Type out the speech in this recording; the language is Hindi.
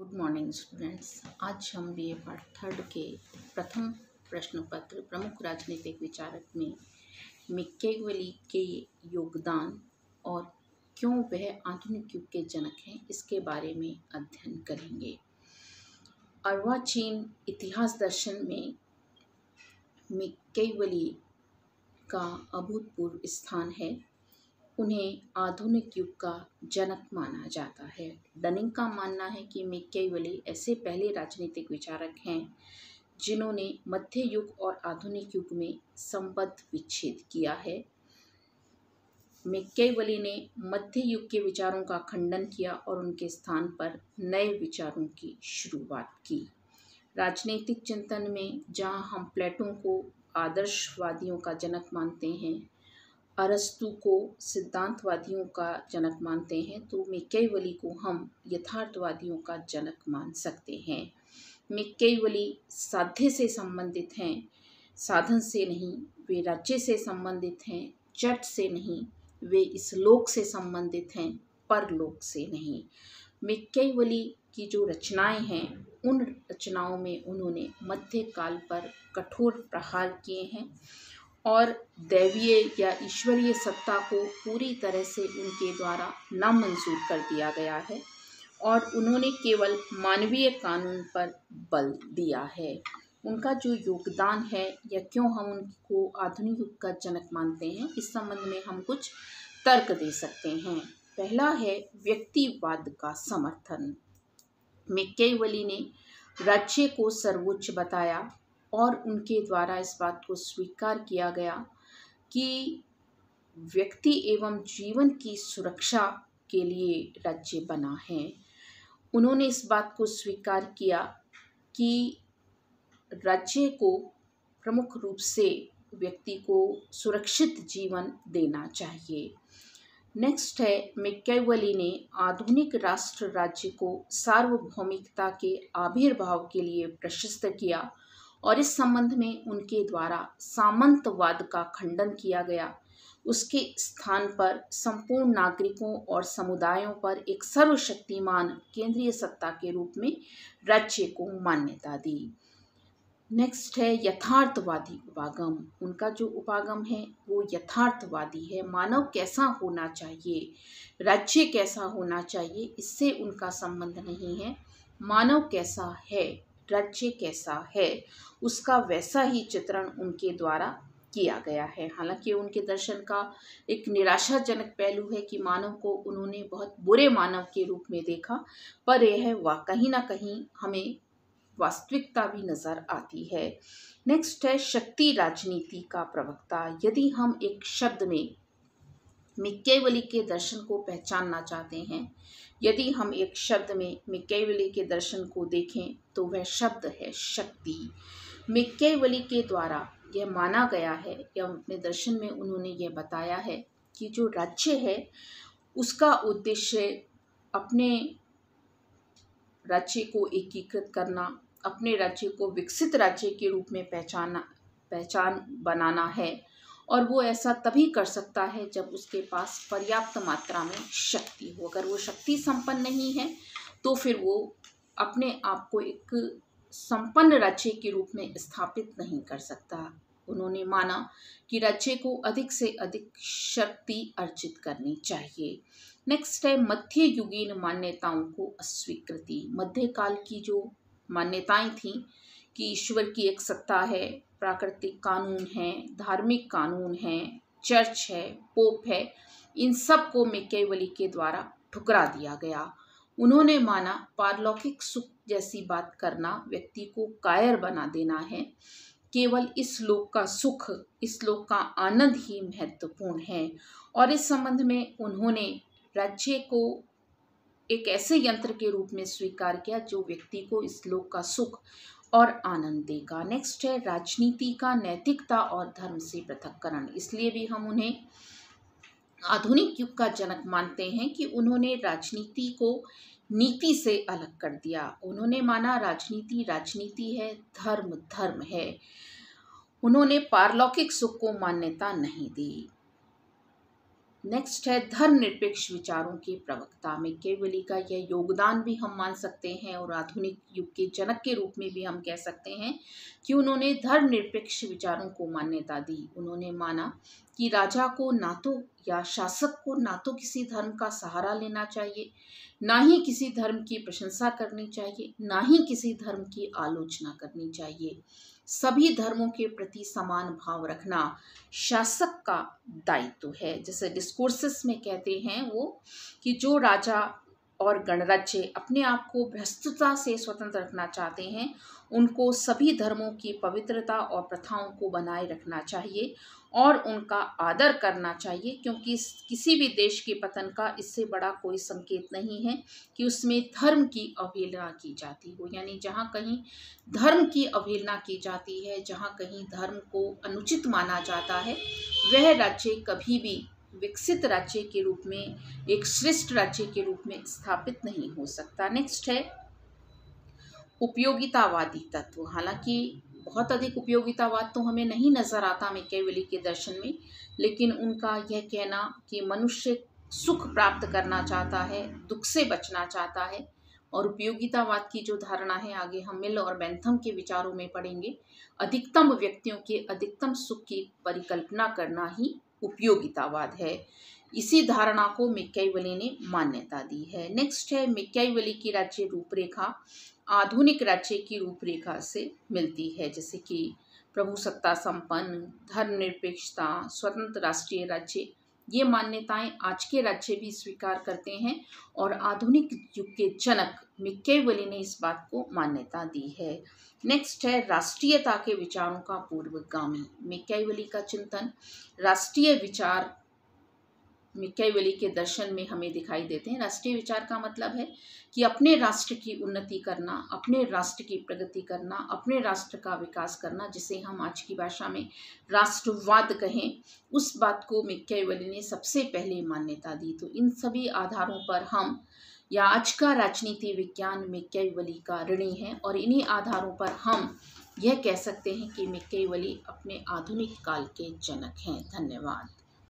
Good morning students. आज हम बीए पार्ट थर्ड के प्रथम प्रश्न पत्र प्रमुख राजनीतिक विचारक में मैकियावेली के योगदान और क्यों वह आधुनिक युग के जनक हैं इसके बारे में अध्ययन करेंगे। अर्वाचीन इतिहास दर्शन में मैकियावेली का अभूतपूर्व स्थान है। उन्हें आधुनिक युग का जनक माना जाता है। डनिंग का मानना है कि मैकियावेली ऐसे पहले राजनीतिक विचारक हैं जिन्होंने मध्य युग और आधुनिक युग में संबद्ध विच्छेद किया है। मैकियावेली ने मध्य युग के विचारों का खंडन किया और उनके स्थान पर नए विचारों की शुरुआत की। राजनीतिक चिंतन में जहां हम प्लेटो को आदर्शवादियों का जनक मानते हैं, अरस्तु को सिद्धांतवादियों का जनक मानते हैं, तो मैकियावेली को हम यथार्थवादियों का जनक मान सकते हैं। मैकियावेली साध्य से संबंधित हैं, साधन से नहीं। वे राज्य से संबंधित हैं, जट से नहीं। वे इस लोक से संबंधित हैं, परलोक से नहीं। मैकियावेली की जो रचनाएं हैं, उन रचनाओं में उन्होंने मध्य काल पर कठोर प्रहार किए हैं और दैवीय या ईश्वरीय सत्ता को पूरी तरह से उनके द्वारा नामंजूर कर दिया गया है और उन्होंने केवल मानवीय कानून पर बल दिया है। उनका जो योगदान है या क्यों हम उनको आधुनिक युग का जनक मानते हैं, इस संबंध में हम कुछ तर्क दे सकते हैं। पहला है व्यक्तिवाद का समर्थन। मैकियावेली ने राज्य को सर्वोच्च बताया और उनके द्वारा इस बात को स्वीकार किया गया कि व्यक्ति एवं जीवन की सुरक्षा के लिए राज्य बना है। उन्होंने इस बात को स्वीकार किया कि राज्य को प्रमुख रूप से व्यक्ति को सुरक्षित जीवन देना चाहिए। नेक्स्ट है, मैकियावेली ने आधुनिक राष्ट्र राज्य को सार्वभौमिकता के आविर्भाव के लिए प्रशस्त किया और इस संबंध में उनके द्वारा सामंतवाद का खंडन किया गया। उसके स्थान पर संपूर्ण नागरिकों और समुदायों पर एक सर्वशक्तिमान केंद्रीय सत्ता के रूप में राज्य को मान्यता दी। नेक्स्ट है यथार्थवादी उपागम। उनका जो उपागम है वो यथार्थवादी है। मानव कैसा होना चाहिए, राज्य कैसा होना चाहिए, इससे उनका संबंध नहीं है। मानव कैसा है, राज्य कैसा है, उसका वैसा ही चित्रण उनके द्वारा किया गया है। हालांकि उनके दर्शन का एक निराशाजनक पहलू है कि मानव को उन्होंने बहुत बुरे मानव के रूप में देखा, पर यह कहीं ना कहीं हमें वास्तविकता भी नजर आती है। नेक्स्ट है शक्ति राजनीति का प्रवक्ता। यदि हम एक शब्द में मैकियावेली के दर्शन को पहचानना चाहते हैं, यदि हम एक शब्द में मैकियावेली के दर्शन को देखें तो वह शब्द है शक्ति। मैकियावेली के द्वारा यह माना गया है या अपने दर्शन में उन्होंने यह बताया है कि जो राज्य है उसका उद्देश्य अपने राज्य को एकीकृत करना, अपने राज्य को विकसित राज्य के रूप में पहचान बनाना है और वो ऐसा तभी कर सकता है जब उसके पास पर्याप्त मात्रा में शक्ति हो। अगर वो शक्ति संपन्न नहीं है तो फिर वो अपने आप को एक संपन्न राज्य के रूप में स्थापित नहीं कर सकता। उन्होंने माना कि राज्य को अधिक से अधिक शक्ति अर्जित करनी चाहिए। नेक्स्ट है मध्य युगीन मान्यताओं को अस्वीकृति। मध्यकाल की जो मान्यताएं थीं कि ईश्वर की एक सत्ता है, प्राकृतिक कानून है, धार्मिक कानून है, चर्च है, पोप है, इन सब को मैकियावेली के द्वारा ठुकरा दिया गया। उन्होंने माना पारलौकिक सुख जैसी बात करना व्यक्ति को कायर बना देना है। केवल इस लोक का सुख, इस लोक का आनंद ही महत्वपूर्ण है और इस संबंध में उन्होंने राज्य को एक ऐसे यंत्र के रूप में स्वीकार किया जो व्यक्ति को इस लोक का सुख और आनंद देगा। नेक्स्ट है राजनीति का नैतिकता और धर्म से पृथक्करण। इसलिए भी हम उन्हें आधुनिक युग का जनक मानते हैं कि उन्होंने राजनीति को नीति से अलग कर दिया। उन्होंने माना राजनीति राजनीति है, धर्म धर्म है। उन्होंने पारलौकिक सुख को मान्यता नहीं दी। नेक्स्ट है धर्मनिरपेक्ष विचारों के प्रवक्ता। मैकियावेली का यह योगदान भी हम मान सकते हैं और आधुनिक युग के जनक के रूप में भी हम कह सकते हैं कि उन्होंने धर्मनिरपेक्ष विचारों को मान्यता दी। उन्होंने माना कि राजा को ना तो या शासक को ना तो किसी धर्म का सहारा लेना चाहिए, ना ही किसी धर्म की प्रशंसा करनी चाहिए, ना ही किसी धर्म की आलोचना करनी चाहिए। सभी धर्मों के प्रति समान भाव रखना शासक का दायित्व है। जैसे डिस्कोर्सेस में कहते हैं वो कि जो राजा और गणराज्य अपने आप को भ्रष्टता से स्वतंत्र रखना चाहते हैं, उनको सभी धर्मों की पवित्रता और प्रथाओं को बनाए रखना चाहिए और उनका आदर करना चाहिए, क्योंकि किसी भी देश के पतन का इससे बड़ा कोई संकेत नहीं है कि उसमें धर्म की अवहेलना की जाती हो। यानी जहाँ कहीं धर्म की अवहेलना की जाती है, जहाँ कहीं धर्म को अनुचित माना जाता है, वह राज्य कभी भी विकसित राज्य के रूप में, एक श्रेष्ठ राज्य के रूप में स्थापित नहीं हो सकता। नेक्स्ट है उपयोगितावादी तत्व। हालांकि बहुत अधिक उपयोगितावाद तो हमें नहीं नजर आता मैकियावेली के दर्शन में, लेकिन उनका यह कहना कि मनुष्य सुख प्राप्त करना चाहता है, दुख से बचना चाहता है, और उपयोगितावाद की जो धारणा है आगे हम मिल और बेंथम के विचारों में पढ़ेंगे, अधिकतम व्यक्तियों के अधिकतम सुख की परिकल्पना करना ही उपयोगितावाद है। इसी धारणा को मैकियावेली ने मान्यता दी है। नेक्स्ट है मैकियावेली की राज्य रूपरेखा आधुनिक राज्य की रूपरेखा से मिलती है, जैसे कि प्रभुसत्ता संपन्न, धर्मनिरपेक्षता, स्वतंत्र राष्ट्रीय राज्य। ये मान्यताएं आज के राज्य भी स्वीकार करते हैं और आधुनिक युग के जनक मैकियावेली ने इस बात को मान्यता दी है। नेक्स्ट है राष्ट्रीयता के विचारों का पूर्वगामी। मैकियावेली का चिंतन राष्ट्रीय विचार मैकियावेली के दर्शन में हमें दिखाई देते हैं। राष्ट्रीय विचार का मतलब है कि अपने राष्ट्र की उन्नति करना, अपने राष्ट्र की प्रगति करना, अपने राष्ट्र का विकास करना, जिसे हम आज की भाषा में राष्ट्रवाद कहें, उस बात को मैकियावेली ने सबसे पहले मान्यता दी। तो इन सभी आधारों पर हम, या आज का राजनीति विज्ञान मैकियावेली का ऋणी है, और इन्हीं आधारों पर हम यह कह सकते हैं कि मैकियावेली अपने आधुनिक काल के जनक हैं। धन्यवाद।